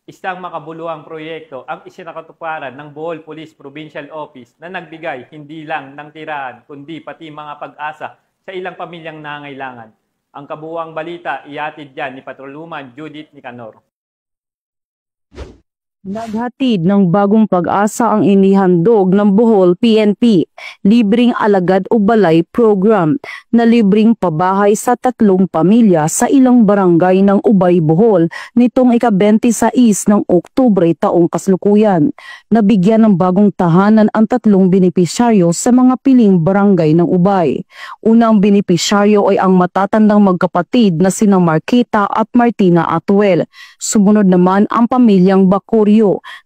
Isang makabuluhang proyekto ang isinakatuparan ng Bohol Police Provincial Office na nagbigay hindi lang ng tirahan kundi pati mga pag-asa sa ilang pamilyang nangailangan. Ang kabuuang balita ihatid dyan ni Patrolwoman Judith Nicanor. Naghatid ng bagong pag-asa ang inihandog ng Bohol PNP, libreng alagad o balay program na libreng pabahay sa 3 pamilya sa ilang barangay ng Ubay, Bohol nitong ika-26 ng Oktubre taong kasalukuyan. Nabigyan ng bagong tahanan ang 3 benepisyaryo sa mga piling barangay ng Ubay. Unang benepisyaryo ay ang matatandang magkapatid na sina Marquita at Martina Atuel. Sumunod naman ang pamilyang Bacorio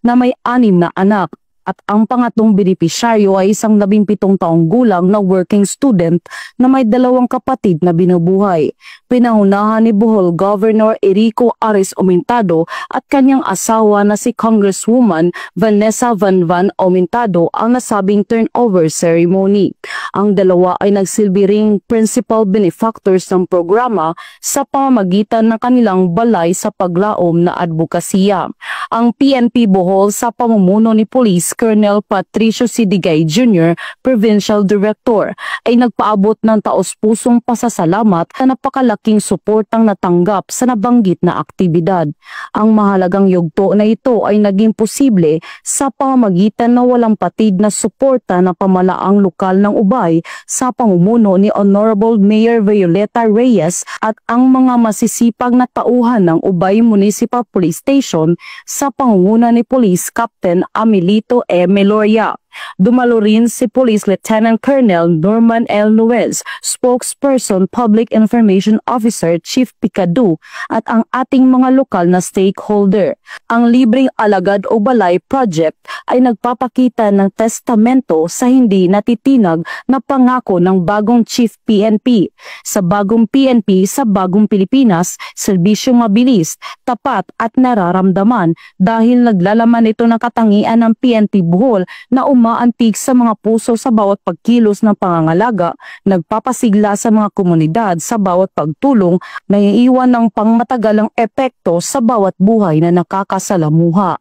na may 6 na anak at ang pangatlong benepisyaryo ay isang 17 taong gulang na working student na may 2 kapatid na binubuhay. Pinahunahan ni Bohol Governor Erico Aris Aumentado at kanyang asawa na si Congresswoman Vanessa Van Aumentado ang nasabing turnover ceremony. Ang dalawa ay nagsilbi ring principal benefactors ng programa sa pamamagitan ng kanilang balay sa paglaom na advokasya. Ang PNP Bohol sa pamumuno ni Police Colonel Patricio Sidigay Jr., Provincial Director, ay nagpaabot ng taos-pusong pasasalamat sa napakalaking suportang natanggap sa nabanggit na aktibidad. Ang mahalagang yugto na ito ay naging posible sa pamamagitan ng walang patid na suporta ng pamalaang lokal ng Ubay sa pamumuno ni Honorable Mayor Violeta Reyes at ang mga masisipag na tauhan ng Ubay Municipal Police Station sa pangunguna ni Police Captain Amelito E. Meloria. Dumalo rin si Police Lieutenant Colonel Norman L. Nuez, Spokesperson Public Information Officer Chief Picado at ang ating mga lokal na stakeholder. Ang libreng alagad o balay project ay nagpapakita ng testamento sa hindi natitinag na pangako ng bagong Chief PNP. Sa bagong PNP sa bagong Pilipinas, serbisyong mabilis, tapat at nararamdaman dahil naglalaman ito ng katangian ng PNP Bohol na umaantig sa mga puso sa bawat pagkilos ng pangangalaga, nagpapasigla sa mga komunidad sa bawat pagtulong, na iiwan ng pangmatagalang epekto sa bawat buhay na nakakasalamuha.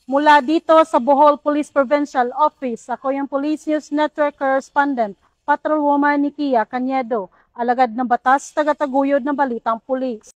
Mula dito sa Bohol Police Provincial Office, ako yung Police News Network Correspondent, Patrolwoman Nikia Cañedo, alagad ng batas, tagataguyod ng Balitang Pulis.